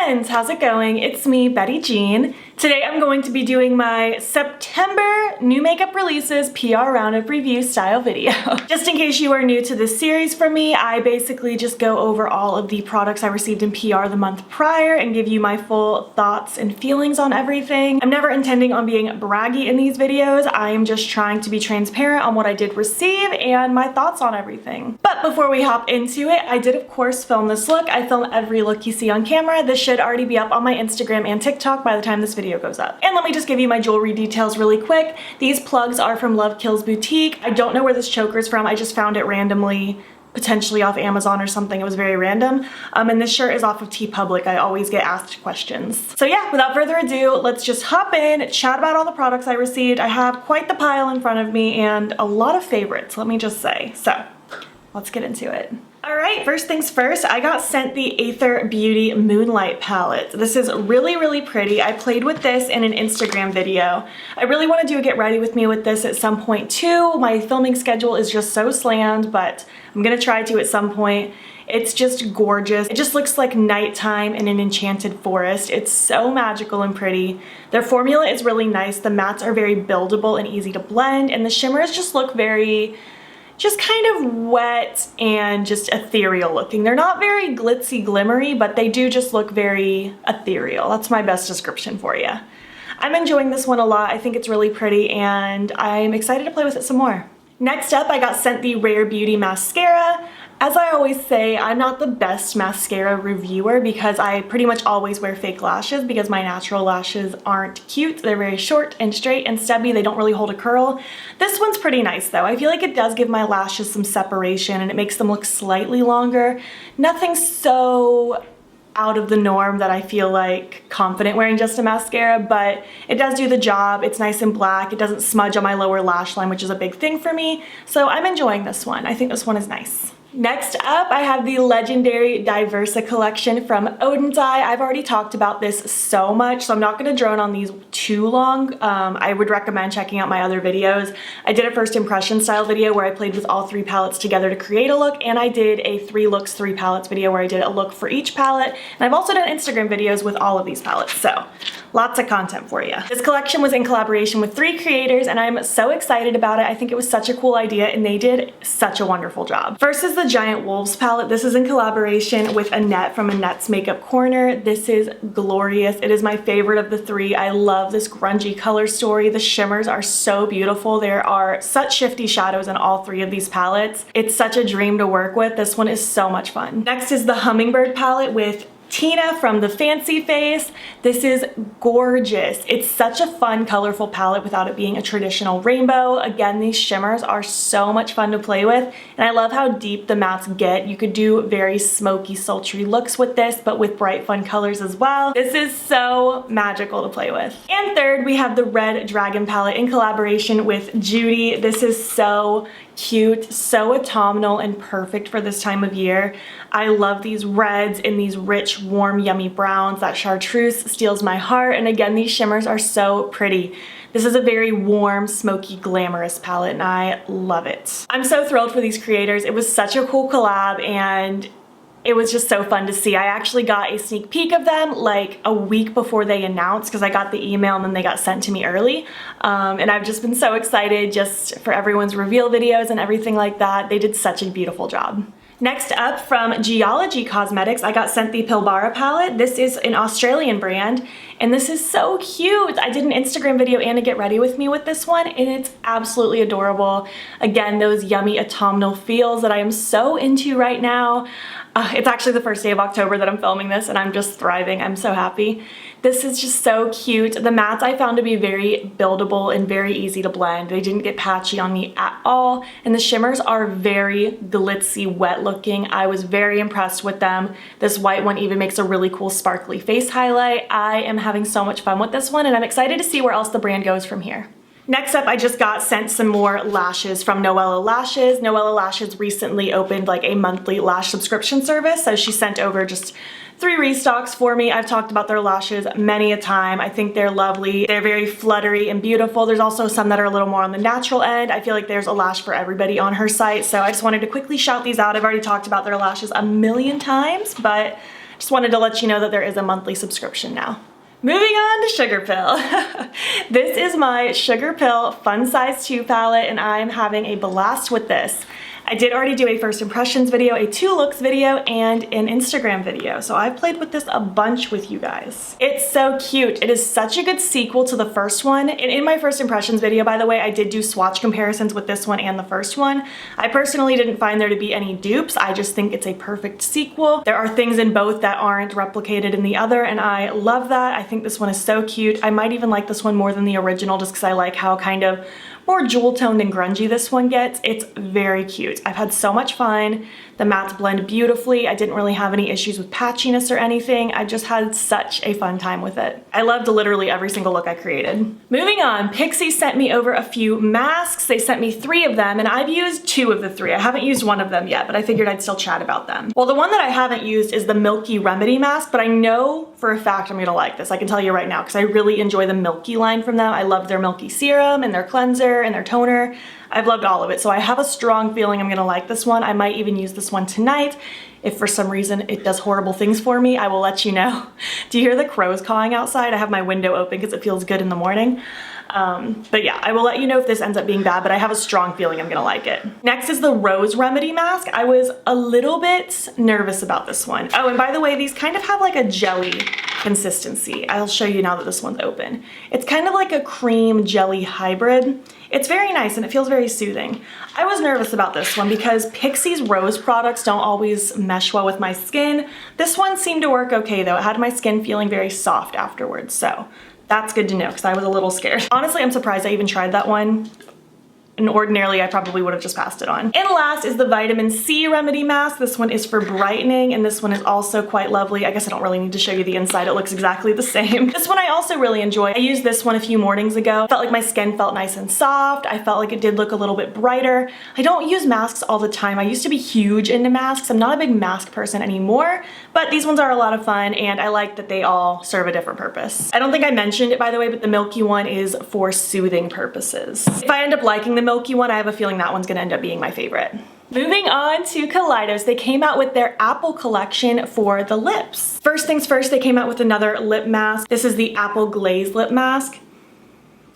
friends, how's it going? It's me, Betty Jean. Today I'm going to be doing my September new makeup releases PR Roundup review style video. Just in case you are new to this series from me, I basically just go over all of the products I received in PR the month prior and give you my full thoughts and feelings on everything. I'm never intending on being braggy in these videos. I am just trying to be transparent on what I did receive and my thoughts on everything. But before we hop into it, I did of course film this look. I film every look you see on camera. This should already be up on my Instagram and TikTok by the time this video goes up. And let me just give you my jewelry details really quick. These plugs are from Love Kills Boutique. I don't know where this choker is from. I just found it randomly, potentially off Amazon or something. It was very random. And this shirt is off of TeePublic. I always get asked questions. So yeah, without further ado, let's just hop in, chat about all the products I received. I have quite the pile in front of me and a lot of favorites, let me just say. So let's get into it. Alright, first things first, I got sent the Athr Beauty Moonlight palette. This is really, really pretty. I played with this in an Instagram video. I really want to do a get ready with me with this at some point too. My filming schedule is just so slammed, but I'm gonna try to at some point. It's just gorgeous. It just looks like nighttime in an enchanted forest. It's so magical and pretty. Their formula is really nice. The mattes are very buildable and easy to blend, and the shimmers just look very just kind of wet and just ethereal looking. They're not very glitzy glimmery, but they do just look very ethereal. That's my best description for you. I'm enjoying this one a lot. I think it's really pretty and I'm excited to play with it some more. Next up, I got sent the Rare Beauty mascara. As I always say, I'm not the best mascara reviewer because I pretty much always wear fake lashes because my natural lashes aren't cute. They're very short and straight and stubby. They don't really hold a curl. This one's pretty nice though. I feel like it does give my lashes some separation and it makes them look slightly longer. Nothing so out of the norm that I feel like confident wearing just a mascara, but it does do the job. It's nice and black. It doesn't smudge on my lower lash line, which is a big thing for me. So I'm enjoying this one. I think this one is nice. Next up, I have the legendary Diversa collection from Odens Eye. I've already talked about this so much, so I'm not going to drone on these too long. I would recommend checking out my other videos. I did a first impression style video where I played with all three palettes together to create a look, and I did a 3 looks, 3 palettes video where I did a look for each palette, and I've also done Instagram videos with all of these palettes, so lots of content for you. This collection was in collaboration with 3 creators, and I'm so excited about it. I think it was such a cool idea, and they did such a wonderful job. First is the Giant Wolves palette. This is in collaboration with Annette from Annette's Makeup Corner. This is glorious. It is my favorite of the 3. I love this grungy color story. The shimmers are so beautiful. There are such shifty shadows in all 3 of these palettes. It's such a dream to work with. This one is so much fun. Next is the Hummingbird palette with Tina from the Fancy Face. This is gorgeous. It's such a fun, colorful palette without it being a traditional rainbow. Again, these shimmers are so much fun to play with, and I love how deep the mattes get. You could do very smoky, sultry looks with this, but with bright, fun colors as well. This is so magical to play with. And third, we have the Red Dragon palette in collaboration with Judy. This is so cute, so autumnal and perfect for this time of year. I love these reds and these rich, warm, yummy browns. That chartreuse steals my heart, and again, these shimmers are so pretty. This is a very warm, smoky, glamorous palette, and I love it. I'm so thrilled for these creators. It was such a cool collab, and it was just so fun to see. I actually got a sneak peek of them like a week before they announced because I got the email and then they got sent to me early. And I've just been so excited just for everyone's reveal videos and everything like that. They did such a beautiful job. Next up, from Geologie Cosmetics, I got sent the Pilbara palette. This is an Australian brand, and this is so cute. I did an Instagram video and a get ready with me with this one, and it's absolutely adorable. Again, those yummy autumnal feels that I am so into right now. It's actually the first day of October that I'm filming this, and I'm just thriving. I'm so happy. This is just so cute. The mattes I found to be very buildable and very easy to blend. They didn't get patchy on me at all, and the shimmers are very glitzy, wet looking. I was very impressed with them. This white one even makes a really cool sparkly face highlight. I am having so much fun with this one, and I'm excited to see where else the brand goes from here. Next up, I just got sent some more lashes from Noella Lashes. Noella Lashes recently opened like a monthly lash subscription service, so she sent over just 3 restocks for me. I've talked about their lashes many a time. I think they're lovely. They're very fluttery and beautiful. There's also some that are a little more on the natural end. I feel like there's a lash for everybody on her site, so I just wanted to quickly shout these out. I've already talked about their lashes a million times, but Just wanted to let you know that there is a monthly subscription now. Moving on to Sugarpill. This is my Sugarpill Fun Size 2 palette, and I'm having a blast with this. I did already do a first impressions video, a 2 looks video, and an Instagram video. So I've played with this a bunch with you guys. It's so cute. It is such a good sequel to the first one. And in my first impressions video, by the way, I did do swatch comparisons with this one and the first one. I personally didn't find there to be any dupes. I just think it's a perfect sequel. There are things in both that aren't replicated in the other, and I love that. I think this one is so cute. I might even like this one more than the original just because I like how kind of more jewel toned and grungy this one gets. It's very cute. I've had so much fun. The mattes blend beautifully. I didn't really have any issues with patchiness or anything. I just had such a fun time with it. I loved literally every single look I created. Moving on, Pixi sent me over a few masks. They sent me 3 of them, and I've used 2 of the 3. I haven't used one of them yet, but I figured I'd still chat about them. Well, the one that I haven't used is the Milky Remedy mask, but I know for a fact I'm gonna like this. I can tell you right now, because I really enjoy the Milky line from them. I love their Milky serum and their cleanser and their toner. I've loved all of it, so I have a strong feeling I'm gonna like this one. I might even use this one tonight. If for some reason it does horrible things for me, I will let you know. Do you hear the crows cawing outside? I have my window open because it feels good in the morning. But yeah, I will let you know if this ends up being bad, but I have a strong feeling I'm gonna like it. Next is the Rose Remedy mask. I was a little bit nervous about this one. Oh, and by the way, these kind of have like a jelly consistency. I'll show you now that this one's open. It's kind of like a cream jelly hybrid. It's very nice and it feels very soothing. I was nervous about this one because Pixi's Rose products don't always mesh well with my skin. This one seemed to work okay though. It had my skin feeling very soft afterwards, so that's good to know because I was a little scared. Honestly, I'm surprised I even tried that one. And ordinarily I probably would have just passed it on. And last is the Vitamin C Remedy mask. This one is for brightening, and this one is also quite lovely. I guess I don't really need to show you the inside. It looks exactly the same. This one I also really enjoy. I used this one a few mornings ago. Felt like my skin felt nice and soft. I felt like it did look a little bit brighter. I don't use masks all the time. I used to be huge into masks. I'm not a big mask person anymore, but these ones are a lot of fun, and I like that they all serve a different purpose. I don't think I mentioned it, by the way, but the Milky one is for soothing purposes. If I end up liking the Milky one, I have a feeling that one's gonna end up being my favorite. Moving on to Kaleidos, they came out with their Apple collection for the lips. First things first, they came out with another lip mask. This is the Apple Glaze Lip Mask.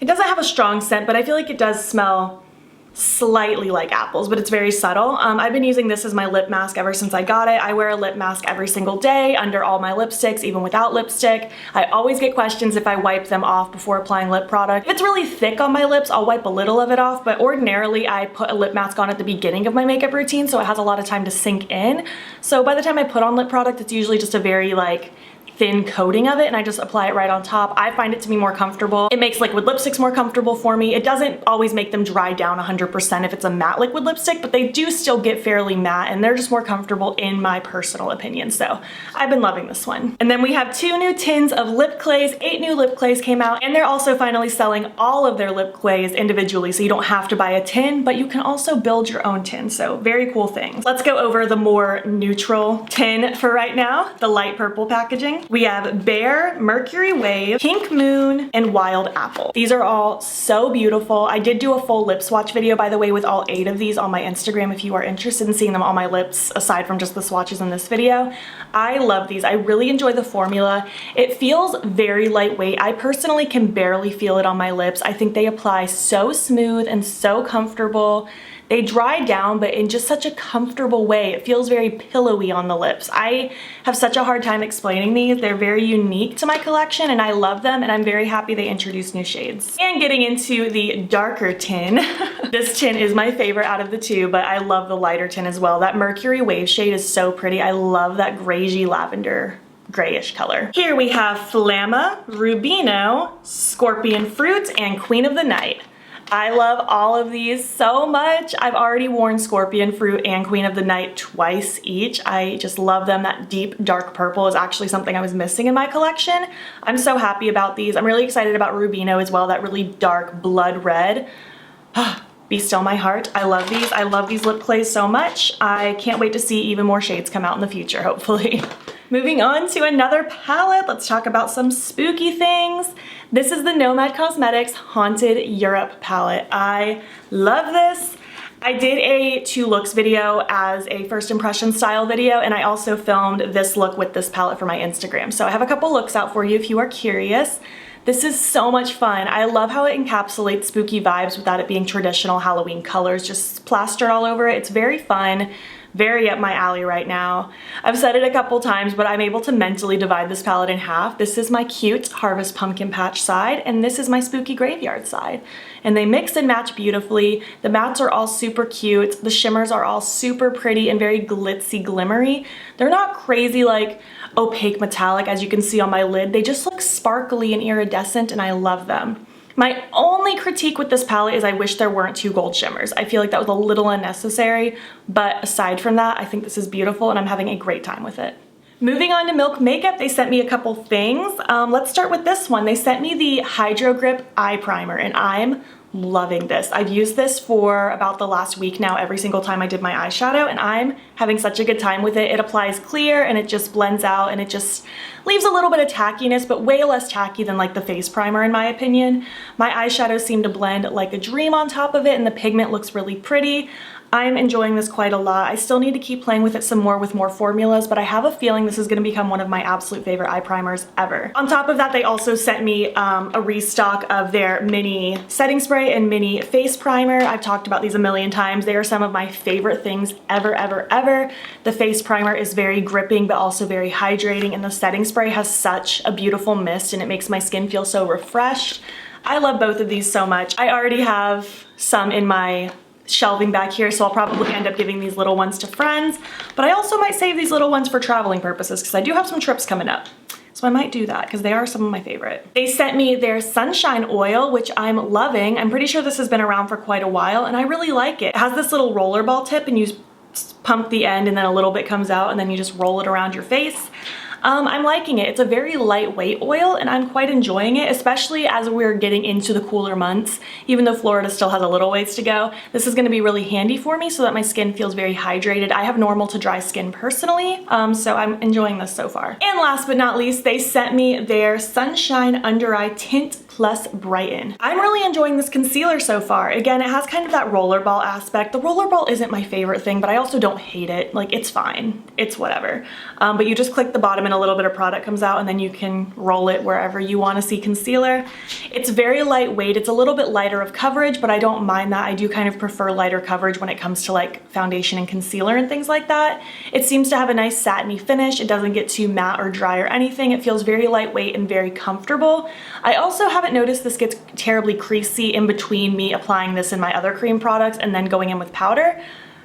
It doesn't have a strong scent, but I feel like it does smell slightly like apples, but it's very subtle. I've been using this as my lip mask ever since I got it. I wear a lip mask every single day under all my lipsticks, even without lipstick. I always get questions if I wipe them off before applying lip product. If it's really thick on my lips, I'll wipe a little of it off, but ordinarily I put a lip mask on at the beginning of my makeup routine, so it has a lot of time to sink in. So by the time I put on lip product, it's usually just a very like thin coating of it, and I just apply it right on top. I find it to be more comfortable. It makes liquid lipsticks more comfortable for me. It doesn't always make them dry down 100% if it's a matte liquid lipstick, but they do still get fairly matte, and they're just more comfortable in my personal opinion. So I've been loving this one. And then we have 2 new tins of lip clays. 8 new lip clays came out, and they're also finally selling all of their lip clays individually, so you don't have to buy a tin, but you can also build your own tin. So very cool things. Let's go over the more neutral tin for right now, the light purple packaging. We have Bear, Mercury Wave, Pink Moon, and Wild Apple. These are all so beautiful. I did do a full lip swatch video, by the way, with all 8 of these on my Instagram if you are interested in seeing them on my lips aside from just the swatches in this video. I love these. I really enjoy the formula. It feels very lightweight. I personally can barely feel it on my lips. I think they apply so smooth and so comfortable. They dry down, but in just such a comfortable way. It feels very pillowy on the lips. I have such a hard time explaining these. They're very unique to my collection, and I love them, and I'm very happy they introduced new shades. And getting into the darker tin. This tin is my favorite out of the 2, but I love the lighter tin as well. That Mercury Wave shade is so pretty. I love that grayy lavender grayish color. Here we have Flamma, Rubino, Scorpion Fruit, and Queen of the Night. I love all of these so much. I've already worn Scorpion Fruit and Queen of the Night twice each. I just love them. That deep dark purple is actually something I was missing in my collection. I'm so happy about these. I'm really excited about Rubino as well, that really dark blood red. Be Still My Heart. I love these. I love these lip clays so much. I can't wait to see even more shades come out in the future, hopefully. Moving on to another palette, let's talk about some spooky things. This is the Nomad Cosmetics Haunted Europe palette. I love this. I did a 2 looks video as a first impression style video, and I also filmed this look with this palette for my Instagram. So I have a couple looks out for you if you are curious. This is so much fun. I love how it encapsulates spooky vibes without it being traditional Halloween colors just plastered all over it. It's very fun. Very up my alley right now. I've said it a couple times, but I'm able to mentally divide this palette in half. This is my cute Harvest Pumpkin Patch side, and this is my Spooky Graveyard side. And they mix and match beautifully. The mattes are all super cute. The shimmers are all super pretty and very glitzy, glimmery. They're not crazy like opaque metallic as you can see on my lid. They just look sparkly and iridescent, and I love them. My only critique with this palette is I wish there weren't 2 gold shimmers. I feel like that was a little unnecessary, but aside from that, I think this is beautiful and I'm having a great time with it. Moving on to Milk Makeup, they sent me a couple things. Let's start with this one. They sent me the Hydro Grip Eye Primer, and I'm loving this. I've used this for about the last week now every single time I did my eyeshadow, and I'm having such a good time with it. It applies clear and it just blends out and it just leaves a little bit of tackiness, but way less tacky than like the face primer in my opinion. My eyeshadows seem to blend like a dream on top of it, and the pigment looks really pretty. I'm enjoying this quite a lot. I still need to keep playing with it some more with more formulas, but I have a feeling this is going to become one of my absolute favorite eye primers ever. On top of that, they also sent me a restock of their mini setting spray and mini face primer. I've talked about these a million times. They are some of my favorite things ever, ever, ever. The face primer is very gripping, but also very hydrating, and the setting spray has such a beautiful mist, and it makes my skin feel so refreshed. I love both of these so much. I already have some in my shelving back here, so I'll probably end up giving these little ones to friends, but I also might save these little ones for traveling purposes because I do have some trips coming up. So I might do that because they are some of my favorite. They sent me their Sunshine Oil, which I'm loving. I'm pretty sure this has been around for quite a while and I really like it. It has this little rollerball tip and you pump the end and then a little bit comes out and then you just roll it around your face. I'm liking it. It's a very lightweight oil and I'm quite enjoying it, especially as we're getting into the cooler months. Even though Florida still has a little ways to go, this is going to be really handy for me so that my skin feels very hydrated. I have normal to dry skin personally, so I'm enjoying this so far. And last but not least, they sent me their Sunshine Under Eye Tint Plus Brighten. I'm really enjoying this concealer so far. Again, it has kind of that rollerball aspect. The rollerball isn't my favorite thing, but I also don't hate it. Like, it's fine. It's whatever. But you just click the bottom and a little bit of product comes out and then you can roll it wherever you want to see concealer. It's very lightweight. It's a little bit lighter of coverage, but I don't mind that. I do kind of prefer lighter coverage when it comes to like foundation and concealer and things like that. It seems to have a nice satiny finish. It doesn't get too matte or dry or anything. It feels very lightweight and very comfortable. I also haven't noticed this gets terribly creasy in between me applying this in my other cream products and then going in with powder.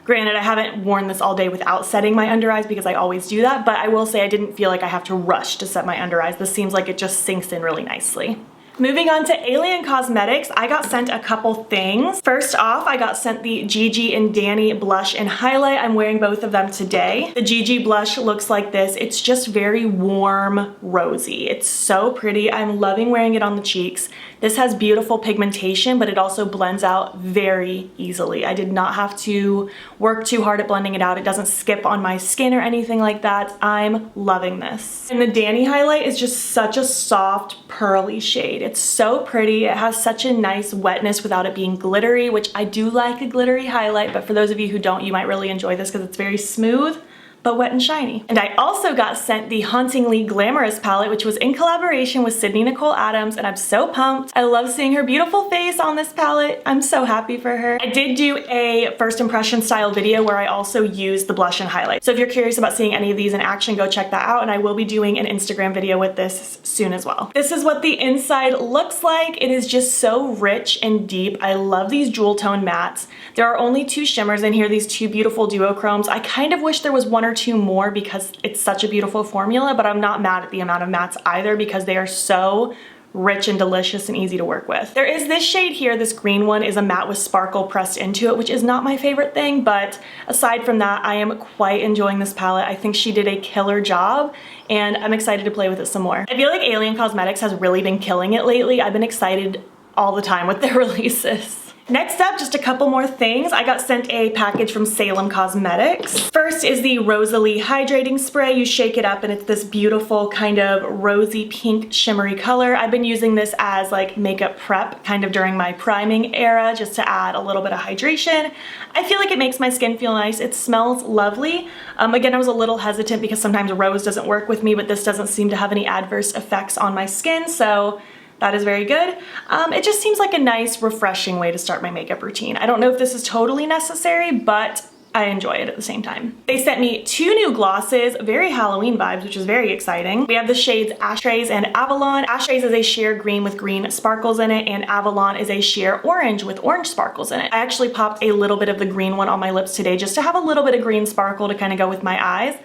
Granted, I haven't worn this all day without setting my under eyes because I always do that, but I will say I didn't feel like I have to rush to set my under eyes. This seems like it just sinks in really nicely. Moving on to Alien Cosmetics, I got sent a couple things. First off, I got sent the Gigi and Danny blush and highlight. I'm wearing both of them today. The Gigi blush looks like this. It's just very warm, rosy. It's so pretty. I'm loving wearing it on the cheeks. This has beautiful pigmentation, but it also blends out very easily. I did not have to work too hard at blending it out. It doesn't skip on my skin or anything like that. I'm loving this. And the Danny highlight is just such a soft, pearly shade. It's so pretty. It has such a nice wetness without it being glittery, which I do like a glittery highlight, but for those of you who don't, you might really enjoy this because it's very smooth but wet and shiny. And I also got sent the Hauntingly Glamorous palette, which was in collaboration with Sydney Nicole Adams, and I'm so pumped. I love seeing her beautiful face on this palette. I'm so happy for her. I did do a first impression style video where I also used the blush and highlight. So if you're curious about seeing any of these in action, go check that out, and I will be doing an Instagram video with this soon as well. This is what the inside looks like. It is just so rich and deep. I love these jewel tone mattes. There are only 2 shimmers in here, these 2 beautiful duochromes. I kind of wish there was 1 or 2 more because it's such a beautiful formula, but I'm not mad at the amount of mattes either because they are so rich and delicious and easy to work with. There is this shade here, this green one is a matte with sparkle pressed into it, which is not my favorite thing, but aside from that, I am quite enjoying this palette. I think she did a killer job and I'm excited to play with it some more. I feel like Alien Cosmetics has really been killing it lately. I've been excited all the time with their releases. Next up, just a couple more things. I got sent a package from Salem Cosmetics. First is the Rosalie Hydrating Spray. You shake it up and it's this beautiful kind of rosy pink shimmery color. I've been using this as like makeup prep kind of during my priming era just to add a little bit of hydration. I feel like it makes my skin feel nice. It smells lovely. Again, I was a little hesitant because sometimes rose doesn't work with me, but this doesn't seem to have any adverse effects on my skin, so that is very good. It just seems like a nice, refreshing way to start my makeup routine. I don't know if this is totally necessary, but I enjoy it at the same time. They sent me 2 new glosses, very Halloween vibes, which is very exciting. We have the shades Ashtrays and Avalon. Ashtrays is a sheer green with green sparkles in it, and Avalon is a sheer orange with orange sparkles in it. I actually popped a little bit of the green one on my lips today just to have a little bit of green sparkle to kind of go with my eyes.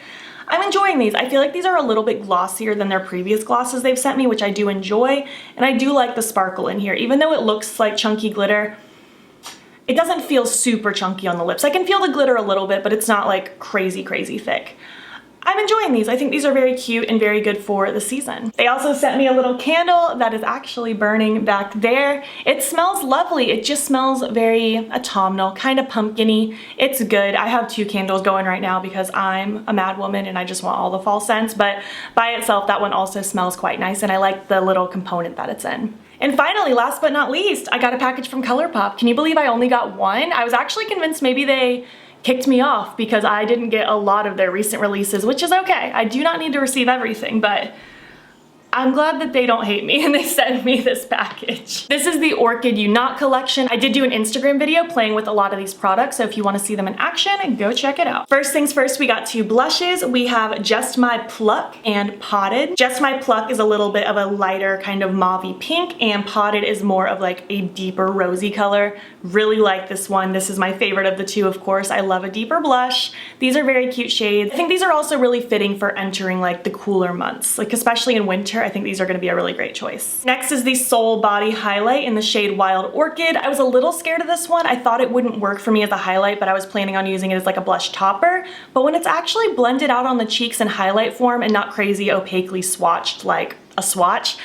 I'm enjoying these. I feel like these are a little bit glossier than their previous glosses they've sent me, which I do enjoy, and I do like the sparkle in here. Even though it looks like chunky glitter, it doesn't feel super chunky on the lips. I can feel the glitter a little bit, but it's not like crazy, crazy thick. I'm enjoying these. I think these are very cute and very good for the season. They also sent me a little candle that is actually burning back there. It smells lovely. It just smells very autumnal, kind of pumpkin-y. It's good. I have 2 candles going right now because I'm a mad woman and I just want all the fall scents, but by itself, that one also smells quite nice, and I like the little component that it's in. And finally, last but not least, I got a package from Colourpop. Can you believe I only got 1? I was actually convinced maybe they kicked me off because I didn't get a lot of their recent releases, which is okay. I do not need to receive everything, but I'm glad that they don't hate me and they sent me this package. This is the Orchid You Not collection. I did do an Instagram video playing with a lot of these products, so if you want to see them in action, go check it out. First things first, we got 2 blushes. We have Just My Pluck and Potted. Just My Pluck is a little bit of a lighter kind of mauvey pink, and Potted is more of like a deeper rosy color. Really like this one. This is my favorite of the 2, of course. I love a deeper blush. These are very cute shades. I think these are also really fitting for entering like the cooler months, like especially in winter. I think these are going to be a really great choice. Next is the Soul Body Highlight in the shade Wild Orchid. I was a little scared of this one. I thought it wouldn't work for me as a highlight, but I was planning on using it as like a blush topper. But when it's actually blended out on the cheeks in highlight form and not crazy opaquely swatched like a swatch,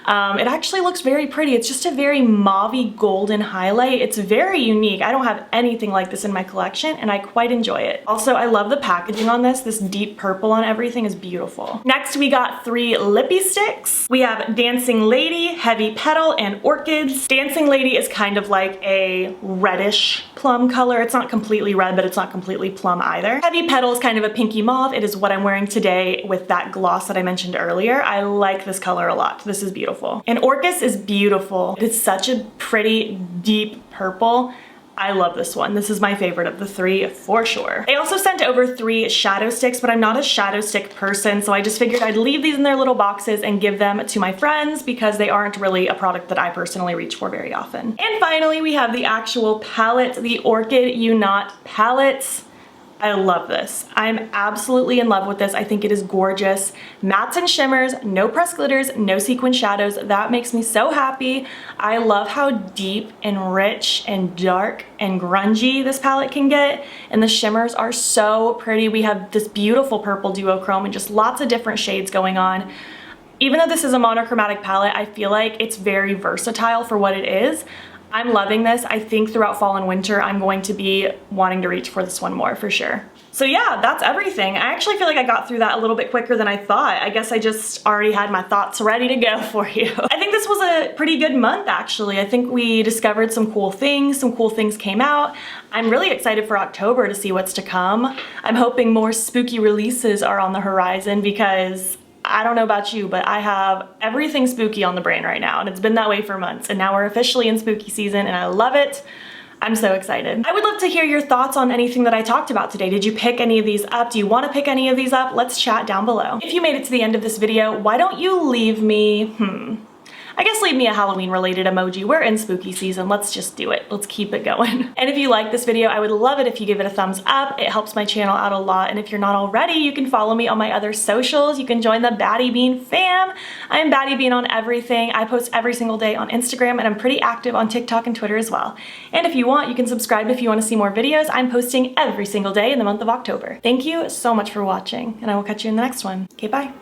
it actually looks very pretty. It's just a very mauvey golden highlight. It's very unique. I don't have anything like this in my collection and I quite enjoy it. Also, I love the packaging on this. This deep purple on everything is beautiful. Next, we got 3 lippy sticks. We have Dancing Lady, Heavy Petal, and Orchids. Dancing Lady is kind of like a reddish plum color. It's not completely red, but it's not completely plum either. Heavy Petal is kind of a pinky mauve. It is what I'm wearing today with that gloss that I mentioned earlier. I like this color a lot. This is beautiful. And Orchis is beautiful. It's such a pretty deep purple. I love this one. This is my favorite of the 3 for sure. They also sent over 3 shadow sticks, but I'm not a shadow stick person, so I just figured I'd leave these in their little boxes and give them to my friends because they aren't really a product that I personally reach for very often. And finally, we have the actual palette, the Orchid You Not palette. I love this. I'm absolutely in love with this. I think it is gorgeous. Mattes and shimmers, no pressed glitters, no sequin shadows. That makes me so happy. I love how deep and rich and dark and grungy this palette can get. And the shimmers are so pretty. We have this beautiful purple duochrome and just lots of different shades going on. Even though this is a monochromatic palette, I feel like it's very versatile for what it is. I'm loving this. I think throughout fall and winter, I'm going to be wanting to reach for this one more for sure. So yeah, that's everything. I actually feel like I got through that a little bit quicker than I thought. I guess I just already had my thoughts ready to go for you. I think this was a pretty good month actually. I think we discovered some cool things came out. I'm really excited for October to see what's to come. I'm hoping more spooky releases are on the horizon because I don't know about you, but I have everything spooky on the brain right now, and it's been that way for months, and now we're officially in spooky season, and I love it. I'm so excited. I would love to hear your thoughts on anything that I talked about today. Did you pick any of these up? Do you want to pick any of these up? Let's chat down below. If you made it to the end of this video, why don't you leave me, I guess leave me a Halloween related emoji. We're in spooky season. Let's just do it. Let's keep it going. And if you like this video, I would love it if you give it a thumbs up. It helps my channel out a lot. And if you're not already, you can follow me on my other socials. You can join the BATTYBEAN fam. I'm BATTYBEAN on everything. I post every single day on Instagram, and I'm pretty active on TikTok and Twitter as well. And if you want, you can subscribe if you want to see more videos. I'm posting every single day in the month of October. Thank you so much for watching, and I will catch you in the next one. Okay, bye.